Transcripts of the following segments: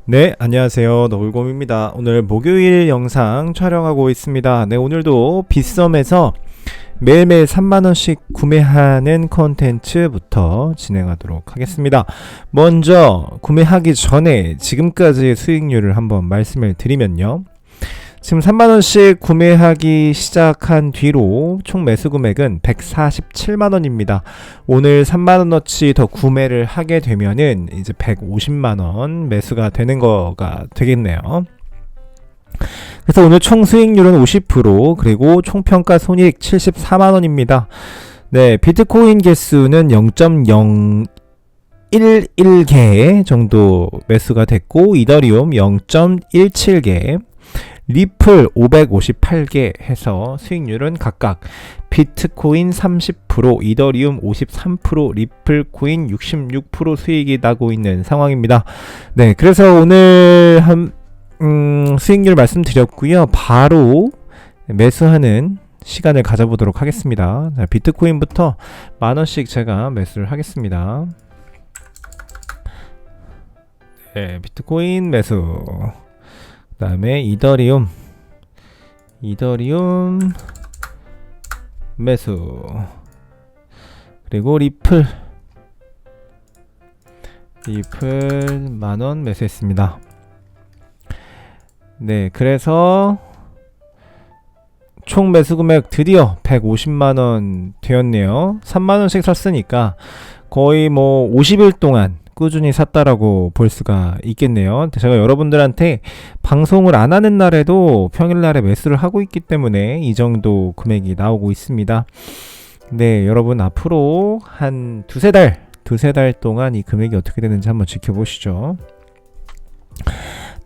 네, 안녕하세요. 너울곰입니다. 오늘 목요일 영상 촬영하고 있습니다. 네, 오늘도 빗썸에서 매일매일 3만원씩 구매하는 컨텐츠부터 진행하도록 하겠습니다. 먼저 구매하기 전에 지금까지의 수익률을 한번 말씀을 드리면요. 지금 3만원씩 구매하기 시작한 뒤로 총 매수 금액은 147만원입니다. 오늘 3만원어치 더 구매를 하게 되면은 이제 150만원 매수가 되는 거가 되겠네요. 그래서 오늘 총 수익률은 50%, 그리고 총 평가 손익 74만원입니다. 네, 비트코인 개수는 0.011개 정도 매수가 됐고, 이더리움 0.17개, 리플 558개 해서 수익률은 각각 비트코인 30%, 이더리움 53%, 리플 코인 66% 수익이 나고 있는 상황입니다. 네, 그래서 오늘 수익률 말씀드렸고요. 바로 매수하는 시간을 가져보도록 하겠습니다. 자, 비트코인부터 만원씩 제가 매수를 하겠습니다. 네, 비트코인 매수. 그 다음에 이더리움 매수, 그리고 리플 만원 매수했습니다. 네, 그래서 총 매수 금액 드디어 150만원 되었네요. 3만원씩 샀으니까 거의 뭐 50일 동안 꾸준히 샀다라고 볼 수가 있겠네요. 제가 여러분들한테 방송을 안 하는 날에도 평일날에 매수를 하고 있기 때문에 이 정도 금액이 나오고 있습니다. 네, 여러분 앞으로 한 두세 달 동안 이 금액이 어떻게 되는지 한번 지켜보시죠.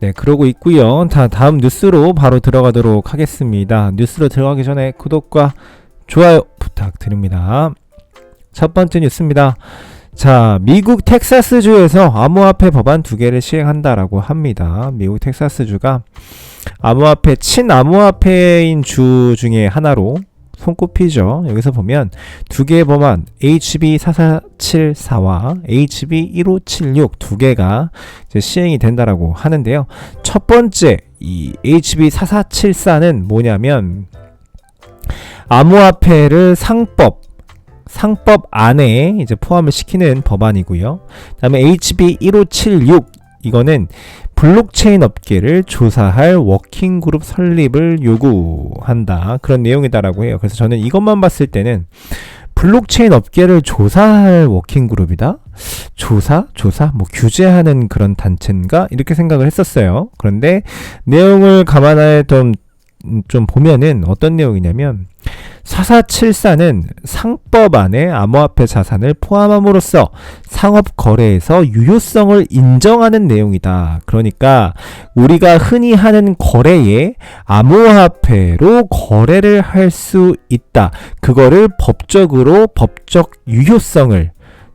네, 그러고 있고요. 다음 뉴스로 바로 들어가도록 하겠습니다. 뉴스로 들어가기 전에 구독과 좋아요 부탁드립니다. 첫 번째 뉴스입니다. 자, 미국 텍사스주에서 암호화폐 법안 2개를 시행한다라고 합니다. 미국 텍사스주가 암호화폐, 친암호화폐인 주 중에 하나로 손꼽히죠. 여기서 보면 2개의 법안, HB4474와 HB1576 2개가 이제 시행이 된다라고 하는데요. 첫 번째, 이 HB4474는 뭐냐면 암호화폐를 상법 안에 이제 포함을 시키는 법안이고요. 다음에 HB1576, 이거는 블록체인 업계를 조사할 워킹그룹 설립을 요구한다, 그런 내용이다라고 해요. 그래서 저는 이것만 봤을 때는 블록체인 업계를 조사할 워킹그룹이다? 조사? 뭐 규제하는 그런 단체인가? 이렇게 생각을 했었어요. 그런데 내용을 감안해 좀 보면은 어떤 내용이냐면, 4474는 상법 안에 암호화폐 자산을 포함함으로써 상업 거래에서 유효성을 인정하는 내용이다. 그러니까 우리가 흔히 하는 거래에 암호화폐로 거래를 할 수 있다. 그거를 법적 유효성을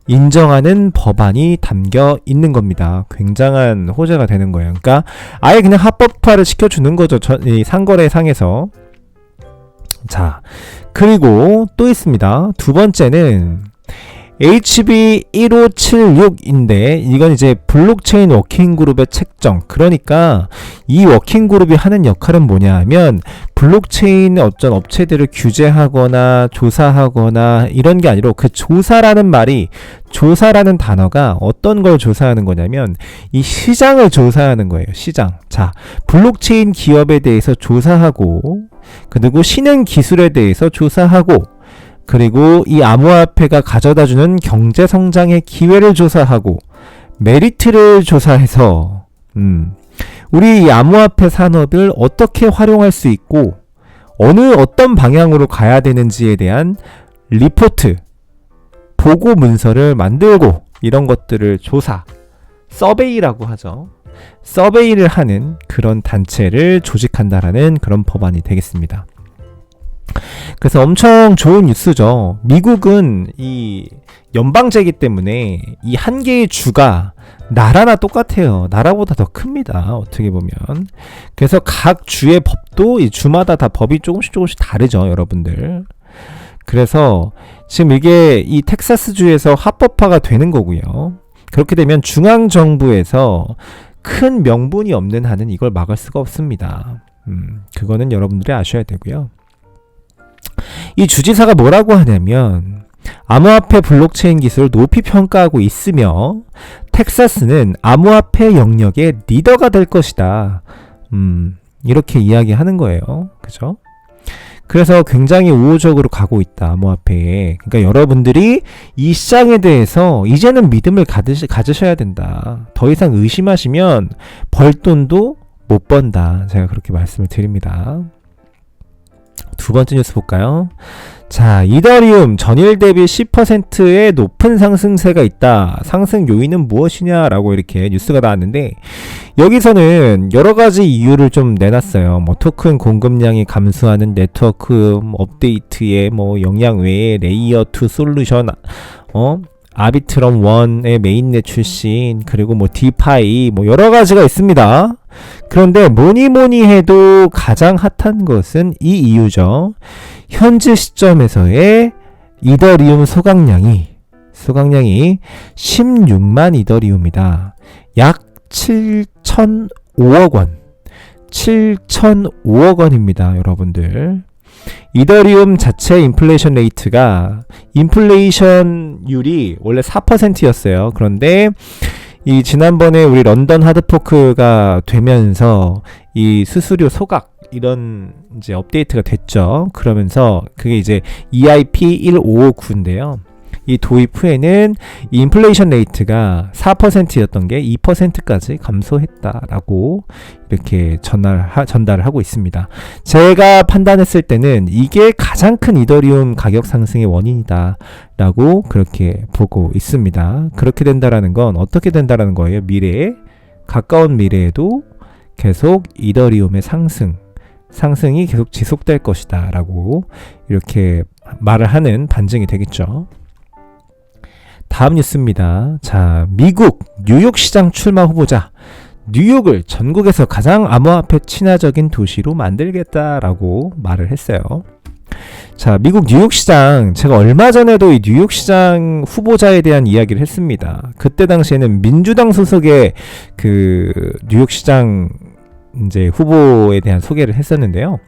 인정하는 법안이 담겨 있는 겁니다. 굉장한 호재가 되는 거예요. 그러니까 아예 그냥 합법화를 시켜주는 거죠. 이 상거래상에서. 자, 그리고 또 있습니다. 두 번째는 HB1576인데 이건 이제 블록체인 워킹그룹의 책정. 그러니까 이 워킹그룹이 하는 역할은 뭐냐 하면 블록체인 어떤 업체들을 규제하거나 조사하거나 이런 게 아니라, 그 조사라는 단어가 어떤 걸 조사하는 거냐면 이 시장을 조사하는 거예요. 시장. 자, 블록체인 기업에 대해서 조사하고, 그리고 신흥 기술에 대해서 조사하고, 그리고 이 암호화폐가 가져다주는 경제성장의 기회를 조사하고, 메리트를 조사해서 우리 이 암호화폐 산업을 어떻게 활용할 수 있고 어떤 방향으로 가야 되는지에 대한 리포트, 보고 문서를 만들고, 이런 것들을 서베이라고 하죠. 서베이를 하는 그런 단체를 조직한다라는 그런 법안이 되겠습니다. 그래서 엄청 좋은 뉴스죠. 미국은 이 연방제이기 때문에 이 한 개의 주가 나라나 똑같아요. 나라보다 더 큽니다. 어떻게 보면. 그래서 각 주의 법도 이 주마다 다 법이 조금씩 다르죠, 여러분들. 그래서 지금 이게 이 텍사스주에서 합법화가 되는 거고요. 그렇게 되면 중앙정부에서 큰 명분이 없는 한은 이걸 막을 수가 없습니다. 그거는 여러분들이 아셔야 되고요. 이 주지사가 뭐라고 하냐면 암호화폐 블록체인 기술을 높이 평가하고 있으며 텍사스는 암호화폐 영역의 리더가 될 것이다. 이렇게 이야기하는 거예요. 그죠? 그래서 굉장히 우호적으로 가고 있다, 암호화폐에. 그러니까 여러분들이 이 시장에 대해서 이제는 믿음을 가지셔야 된다. 더 이상 의심하시면 벌 돈도 못 번다. 제가 그렇게 말씀을 드립니다. 두 번째 뉴스 볼까요? 자, 이더리움 전일 대비 10%의 높은 상승세가 있다. 상승 요인은 무엇이냐라고 이렇게 뉴스가 나왔는데, 여기서는 여러 가지 이유를 좀 내놨어요. 뭐 토큰 공급량이 감소하는 네트워크 업데이트의 뭐 영향 외에 레이어 2 솔루션, 아비트럼 1의 메인넷 출신, 그리고 뭐 디파이, 뭐 여러 가지가 있습니다. 그런데 뭐니 해도 가장 핫한 것은 이 이유죠. 현재 시점에서의 이더리움 소각량이 16만 이더리움이다. 약 7,005억 원. 7,005억 원입니다, 여러분들. 이더리움 자체 인플레이션 레이트가, 인플레이션율이 원래 4%였어요. 그런데 이 지난번에 우리 런던 하드포크가 되면서 이 수수료 소각 이런 이제 업데이트가 됐죠. 그러면서 그게 이제 EIP 1559인데요. 이 도입 후에는 이 인플레이션 레이트가 4%였던 게 2%까지 감소했다라고 이렇게 전달을 하고 있습니다. 제가 판단했을 때는 이게 가장 큰 이더리움 가격 상승의 원인이다 라고 그렇게 보고 있습니다. 그렇게 된다라는 건 어떻게 된다라는 거예요? 가까운 미래에도 계속 이더리움의 상승이 계속 지속될 것이다 라고 이렇게 말을 하는 반증이 되겠죠. 다음 뉴스입니다. 자, 미국 뉴욕 시장 출마 후보자, 뉴욕을 전국에서 가장 암호화폐 친화적인 도시로 만들겠다라고 말을 했어요. 자, 미국 뉴욕 시장, 제가 얼마 전에도 이 뉴욕 시장 후보자에 대한 이야기를 했습니다. 그때 당시에는 민주당 소속의 그 뉴욕 시장 이제 후보에 대한 소개를 했었는데요.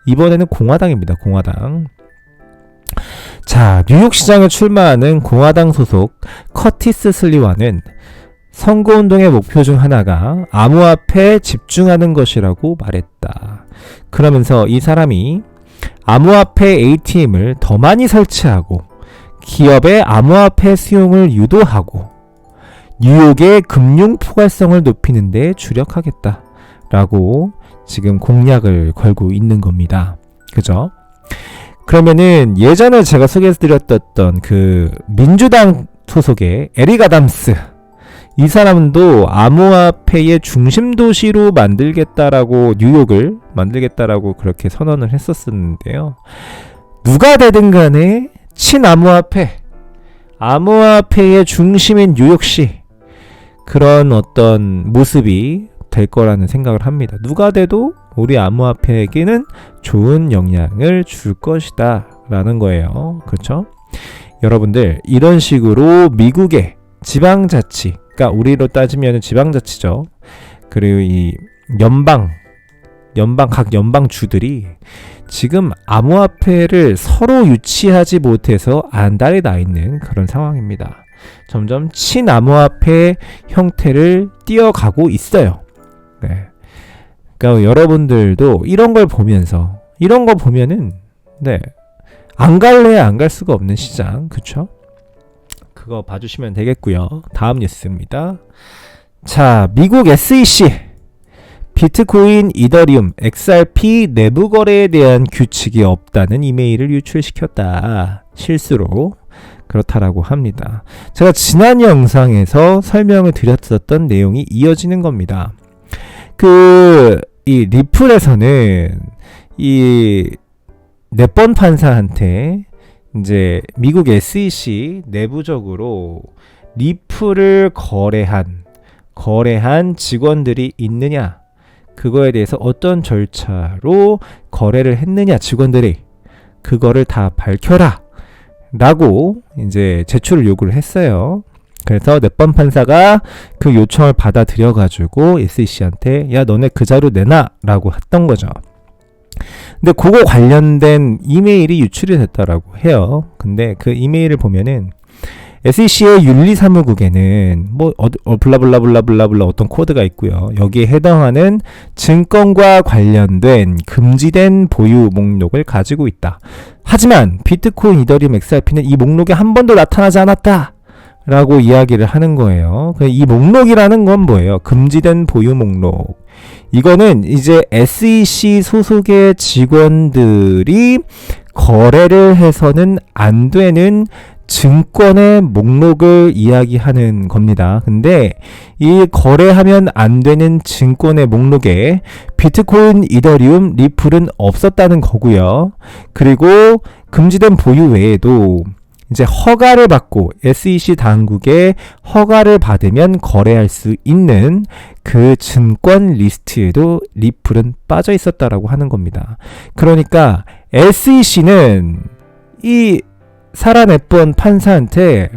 이번에는 공화당입니다. 공화당. 자, 뉴욕시장에 출마하는 공화당 소속 커티스 슬리완은 선거운동의 목표 중 하나가 암호화폐에 집중하는 것이라고 말했다. 그러면서 이 사람이 암호화폐 ATM을 더 많이 설치하고 기업의 암호화폐 수용을 유도하고 뉴욕의 금융 포괄성을 높이는 데 주력하겠다라고 지금 공약을 걸고 있는 겁니다. 그죠? 그러면은 예전에 제가 소개해드렸던 그 민주당 소속의 에릭 아담스, 이 사람도 암호화폐의 중심 도시로 만들겠다라고, 뉴욕을 만들겠다라고 그렇게 선언을 했었는데요. 누가 되든 간에 암호화폐의 중심인 뉴욕시, 그런 어떤 모습이 될 거라는 생각을 합니다. 누가 돼도 우리 암호화폐에게는 좋은 영향을 줄 것이다 라는 거예요. 그렇죠? 여러분들, 이런 식으로 미국의 지방자치, 그러니까 우리로 따지면 지방자치죠. 그리고 이 각 연방주들이 지금 암호화폐를 서로 유치하지 못해서 안달이 나 있는 그런 상황입니다. 점점 친암호화폐 형태를 띄어가고 있어요. 네. 그러니까 여러분들도 이런 거 보면은 안 갈래 안 갈 수가 없는 시장, 그쵸? 그거 봐주시면 되겠고요. 다음 뉴스입니다. 자, 미국 SEC 비트코인, 이더리움, XRP 내부 거래에 대한 규칙이 없다는 이메일을 유출시켰다. 실수로 그렇다라고 합니다. 제가 지난 영상에서 설명을 드렸었던 내용이 이어지는 겁니다. 이 리플에서는 이 넷번 판사한테 이제 미국 SEC 내부적으로 리플을 거래한 직원들이 있느냐, 그거에 대해서 어떤 절차로 거래를 했느냐, 직원들이 그거를 다 밝혀라 라고 이제 제출을 요구를 했어요. 그래서 넷번 판사가 그 요청을 받아들여가지고 SEC한테 야 너네 그 자료 내놔 라고 했던 거죠. 근데 그거 관련된 이메일이 유출이 됐다라고 해요. 근데 그 이메일을 보면은 SEC의 윤리사무국에는 뭐 블라블라블라블라블라 어떤 코드가 있고요. 여기에 해당하는 증권과 관련된 금지된 보유 목록을 가지고 있다. 하지만 비트코인, 이더리움, XRP는 이 목록에 한 번도 나타나지 않았다 라고 이야기를 하는 거예요. 이 목록이라는 건 뭐예요? 금지된 보유 목록. 이거는 이제 SEC 소속의 직원들이 거래를 해서는 안 되는 증권의 목록을 이야기하는 겁니다. 근데 이 거래하면 안 되는 증권의 목록에 비트코인, 이더리움, 리플은 없었다는 거고요. 그리고 금지된 보유 외에도 이제 허가를 받고 SEC 당국의 허가를 받으면 거래할 수 있는 그 증권 리스트에도 리플은 빠져 있었다라고 하는 겁니다. 그러니까 SEC는 이 살아냈던 판사한테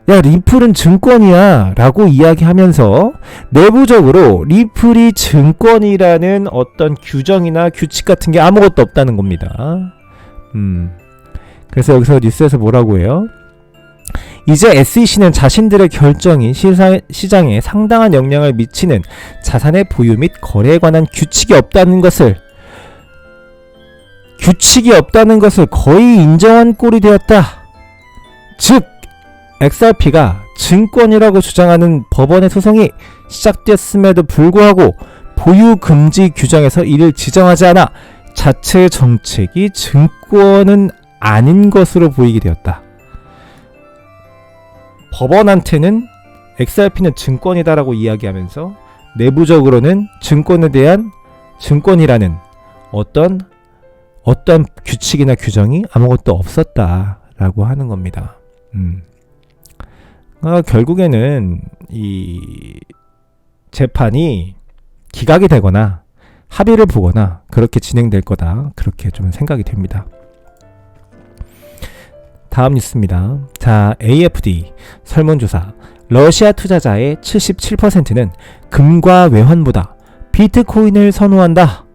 야 리플은 증권이야 라고 이야기하면서 내부적으로 리플이 증권이라는 어떤 규정이나 규칙 같은 게 아무것도 없다는 겁니다. 그래서 여기서 뉴스에서 뭐라고 해요? 이제 SEC는 자신들의 결정이 시장에 상당한 영향을 미치는 자산의 보유 및 거래에 관한 규칙이 없다는 것을 거의 인정한 꼴이 되었다. 즉 XRP가 증권이라고 주장하는 법원의 소송이 시작되었음에도 불구하고 보유 금지 규정에서 이를 지정하지 않아 자체 정책이 증권은 아닌 것으로 보이게 되었다. 법원한테는 XRP는 증권이다라고 이야기하면서 내부적으로는 증권에 대한 증권이라는 어떤 규칙이나 규정이 아무것도 없었다라고 하는 겁니다. 결국에는 이 재판이 기각이 되거나 합의를 보거나 그렇게 진행될 거다. 그렇게 좀 생각이 됩니다. 다음 뉴스입니다. 자, AFD 설문조사. 러시아 투자자의 77%는 금과 외환보다 비트코인을 선호한다.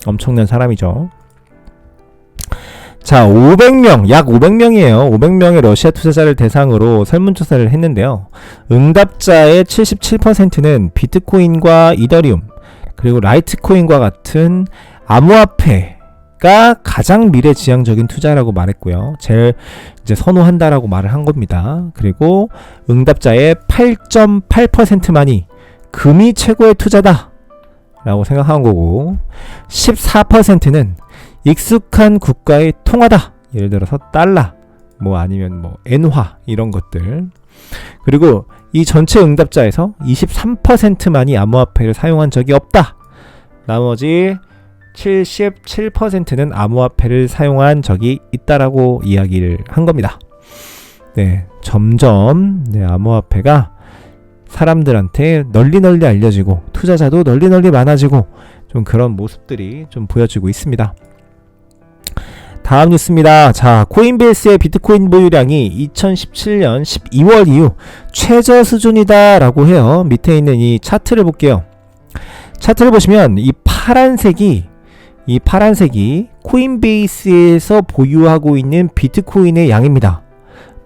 엄청난 사람이죠. 자, 500명, 약 500명이에요. 500명의 러시아 투자자를 대상으로 설문조사를 했는데요. 응답자의 77%는 비트코인과 이더리움, 그리고 라이트코인과 같은 암호화폐가 가장 미래지향적인 투자라고 말했고요. 제일 이제 선호한다라고 말을 한 겁니다. 그리고 응답자의 8.8%만이 금이 최고의 투자다 라고 생각한 거고, 14%는 익숙한 국가의 통화다. 예를 들어서 달러, 뭐 아니면 뭐 엔화 이런 것들. 그리고 이 전체 응답자에서 23%만이 암호화폐를 사용한 적이 없다. 나머지 77%는 암호화폐를 사용한 적이 있다라고 이야기를 한 겁니다. 네, 점점 암호화폐가 사람들한테 널리 알려지고 투자자도 널리 많아지고 좀 그런 모습들이 좀 보여지고 있습니다. 다음 뉴스입니다. 자, 코인베이스의 비트코인 보유량이 2017년 12월 이후 최저 수준이다 라고 해요. 밑에 있는 이 차트를 볼게요. 차트를 보시면 이 파란색이 코인베이스에서 보유하고 있는 비트코인의 양입니다.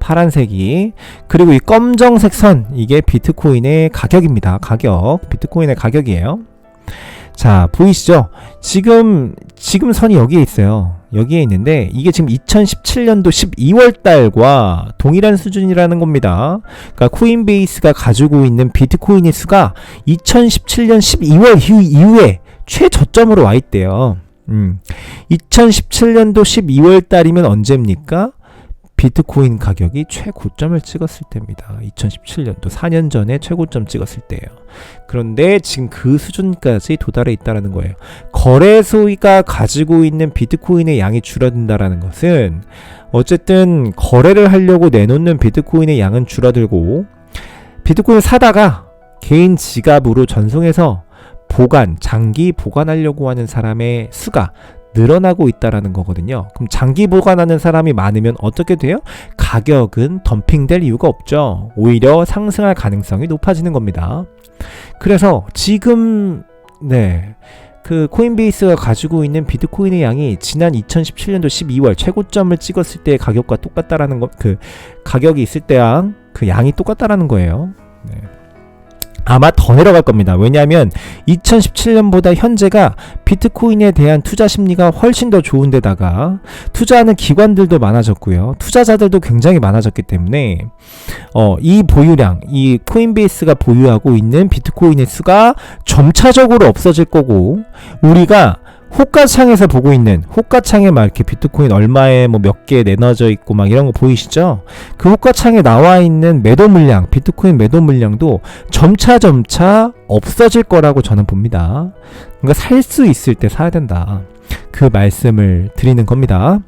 파란색이. 그리고 이 검정색 선, 이게 비트코인의 가격입니다. 비트코인의 가격이에요. 자, 보이시죠? 지금 선이 여기에 있어요. 여기에 있는데 이게 지금 2017년도 12월 달과 동일한 수준이라는 겁니다. 그러니까 코인베이스가 가지고 있는 비트코인의 수가 2017년 12월 이후에 최저점으로 와 있대요. 2017년도 12월 달이면 언제입니까? 비트코인 가격이 최고점을 찍었을 때입니다. 2017년도 4년 전에 최고점 찍었을 때예요. 그런데 지금 그 수준까지 도달해 있다는 거예요. 거래소가 가지고 있는 비트코인의 양이 줄어든다는 것은 어쨌든 거래를 하려고 내놓는 비트코인의 양은 줄어들고, 비트코인을 사다가 개인 지갑으로 전송해서 장기 보관하려고 하는 사람의 수가 늘어나고 있다라는 거거든요. 그럼 장기 보관하는 사람이 많으면 어떻게 돼요? 가격은 덤핑될 이유가 없죠. 오히려 상승할 가능성이 높아지는 겁니다. 그래서 지금 그 코인베이스가 가지고 있는 비트코인의 양이 지난 2017년도 12월 최고점을 찍었을 때의 가격과 똑같다라는 거, 그 가격이 있을 때랑 그 양이 똑같다라는 거예요. 아마 더 내려갈 겁니다. 왜냐하면 2017년보다 현재가 비트코인에 대한 투자 심리가 훨씬 더 좋은 데다가 투자하는 기관들도 많아졌고요. 투자자들도 굉장히 많아졌기 때문에 이 보유량, 이 코인베이스가 보유하고 있는 비트코인의 수가 점차적으로 없어질 거고, 우리가 호가창에서 보고 있는, 호가창에 막 이렇게 비트코인 얼마에 뭐 몇 개 내놔져 있고 막 이런 거 보이시죠? 그 호가창에 나와 있는 매도 물량, 비트코인 매도 물량도 점차 없어질 거라고 저는 봅니다. 그러니까 살 수 있을 때 사야 된다, 그 말씀을 드리는 겁니다.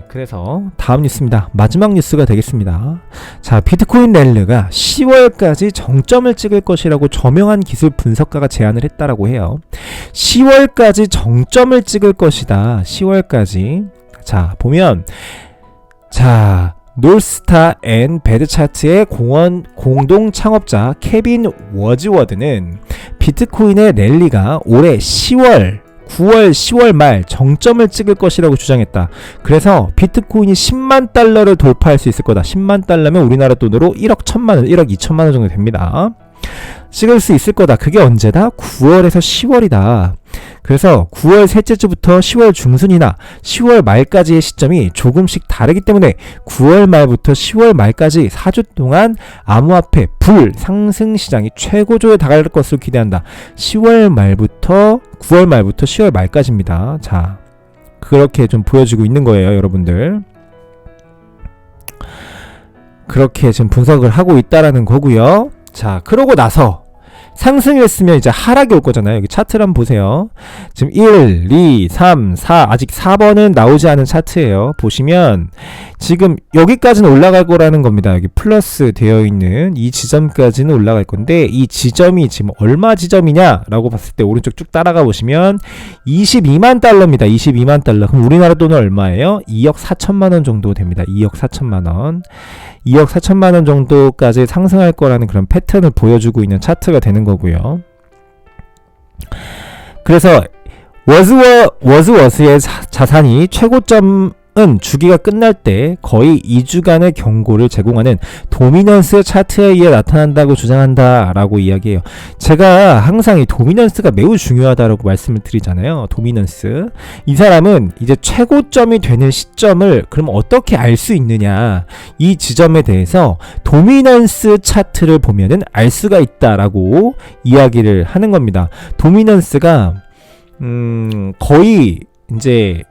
그래서 다음 뉴스입니다. 마지막 뉴스가 되겠습니다. 자, 비트코인 랠리가 10월까지 정점을 찍을 것이라고 저명한 기술 분석가가 제안을 했다라고 해요. 10월까지 정점을 찍을 것이다. 10월까지. 자, 보면 놀스타 앤 배드차트의 공동 창업자 케빈 워즈워드는 비트코인의 랠리가 올해 9월, 10월 말 정점을 찍을 것이라고 주장했다. 그래서 비트코인이 10만 달러를 돌파할 수 있을 거다. 10만 달러면 우리나라 돈으로 1억 1천만원, 1억 2천만원 정도 됩니다. 찍을 수 있을 거다. 그게 언제다? 9월에서 10월이다. 그래서 9월 셋째 주부터 10월 중순이나 10월 말까지의 시점이 조금씩 다르기 때문에 9월 말부터 10월 말까지 4주 동안 암호화폐 상승 시장이 최고조에 달할 것으로 기대한다. 9월 말부터 10월 말까지입니다. 자, 그렇게 좀 보여지고 있는 거예요, 여러분들. 그렇게 지금 분석을 하고 있다라는 거고요. 자, 그러고 나서 상승을 했으면 이제 하락이 올 거잖아요. 여기 차트를 한번 보세요. 지금 1, 2, 3, 4, 아직 4번은 나오지 않은 차트예요. 보시면 지금 여기까지는 올라갈 거라는 겁니다. 여기 플러스 되어 있는 이 지점까지는 올라갈 건데, 이 지점이 지금 얼마 지점이냐 라고 봤을 때 오른쪽 쭉 따라가 보시면 22만 달러입니다. 22만 달러. 그럼 우리나라 돈은 얼마예요? 2억 4천만 원 정도 됩니다. 2억 4천만 원. 2억 4천만 원 정도까지 상승할 거라는 그런 패턴을 보여주고 있는 차트가 되는 거고요. 그래서 워즈워스의 자산이 최고점은 주기가 끝날 때 거의 2주간의 경고를 제공하는 도미넌스 차트에 의해 나타난다고 주장한다 라고 이야기해요. 제가 항상 이 도미넌스가 매우 중요하다라고 말씀을 드리잖아요. 도미넌스. 이 사람은 이제 최고점이 되는 시점을 그럼 어떻게 알 수 있느냐, 이 지점에 대해서 도미넌스 차트를 보면은 알 수가 있다라고 이야기를 하는 겁니다. 도미넌스가 거의 이제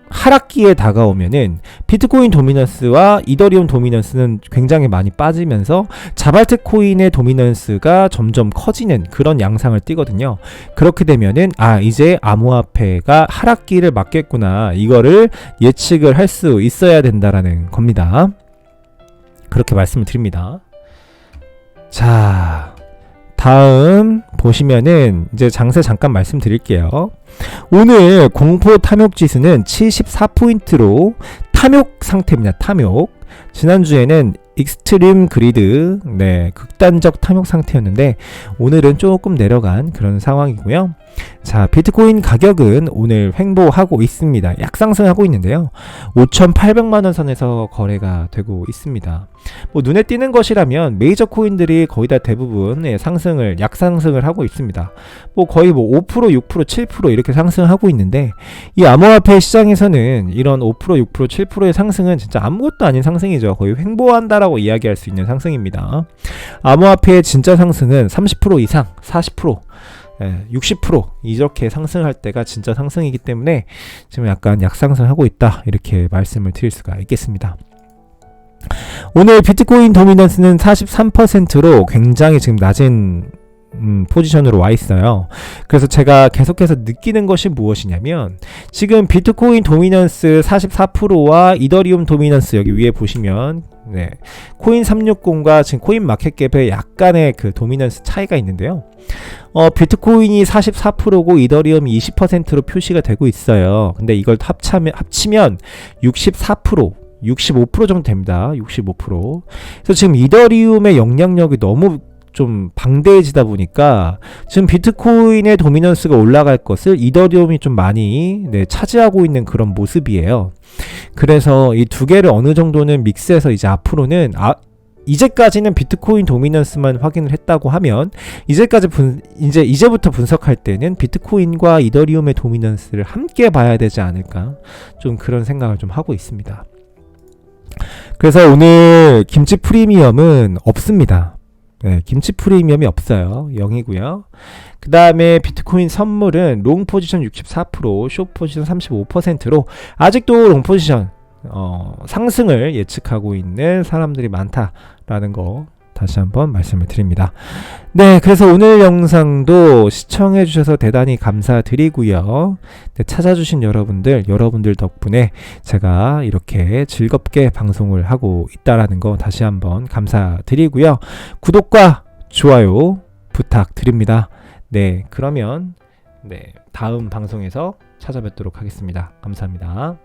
하락기에 다가오면은 비트코인 도미넌스와 이더리움 도미넌스는 굉장히 많이 빠지면서 자발트 코인의 도미넌스가 점점 커지는 그런 양상을 띠거든요. 그렇게 되면은 이제 암호화폐가 하락기를 맞겠구나, 이거를 예측을 할 수 있어야 된다라는 겁니다. 그렇게 말씀을 드립니다. 자, 다음 보시면은 이제 장세 잠깐 말씀드릴게요. 오늘 공포 탐욕 지수는 74포인트로 탐욕 상태입니다. 탐욕. 지난주에는 익스트림 그리드, 극단적 탐욕 상태였는데 오늘은 조금 내려간 그런 상황이고요. 자, 비트코인 가격은 오늘 횡보하고 있습니다. 약상승하고 있는데요. 5,800만원 선에서 거래가 되고 있습니다. 눈에 띄는 것이라면 메이저 코인들이 거의 다 대부분 약상승을 하고 있습니다. 거의 5%, 6%, 7% 이렇게 상승하고 있는데, 이 암호화폐 시장에서는 이런 5%, 6%, 7%의 상승은 진짜 아무것도 아닌 상승이죠. 거의 횡보한다라고 이야기할 수 있는 상승입니다. 암호화폐의 진짜 상승은 30% 이상, 40%, 60% 이렇게 상승할 때가 진짜 상승이기 때문에 지금 약간 약상승하고 있다, 이렇게 말씀을 드릴 수가 있겠습니다. 오늘 비트코인 도미넌스는 43%로 굉장히 지금 낮은 포지션으로 와 있어요. 그래서 제가 계속해서 느끼는 것이 무엇이냐면 지금 비트코인 도미넌스 44%와 이더리움 도미넌스 여기 위에 보시면 네, 코인 360과 지금 코인 마켓캡의 약간의 그 도미넌스 차이가 있는데요. 비트코인이 44%고 이더리움이 20%로 표시가 되고 있어요. 근데 이걸 합치면 65% 정도 됩니다. 65%. 그래서 지금 이더리움의 영향력이 너무 좀 방대해지다 보니까 지금 비트코인의 도미넌스가 올라갈 것을 이더리움이 좀 많이 차지하고 있는 그런 모습이에요. 그래서 이 두 개를 어느 정도는 믹스해서 이제 앞으로는 이제까지는 비트코인 도미넌스만 확인을 했다고 하면 이제부터 분석할 때는 비트코인과 이더리움의 도미넌스를 함께 봐야 되지 않을까 좀 그런 생각을 좀 하고 있습니다. 그래서 오늘 김치 프리미엄은 없습니다. 네, 김치 프리미엄이 없어요. 0이고요. 그 다음에 비트코인 선물은 롱 포지션 64%, 숏 포지션 35%로 아직도 롱 포지션 상승을 예측하고 있는 사람들이 많다라는 거 다시 한번 말씀을 드립니다. 네, 그래서 오늘 영상도 시청해 주셔서 대단히 감사드리고요. 네, 찾아주신 여러분들 덕분에 제가 이렇게 즐겁게 방송을 하고 있다라는 거 다시 한번 감사드리고요. 구독과 좋아요 부탁드립니다. 네, 그러면 다음 방송에서 찾아뵙도록 하겠습니다. 감사합니다.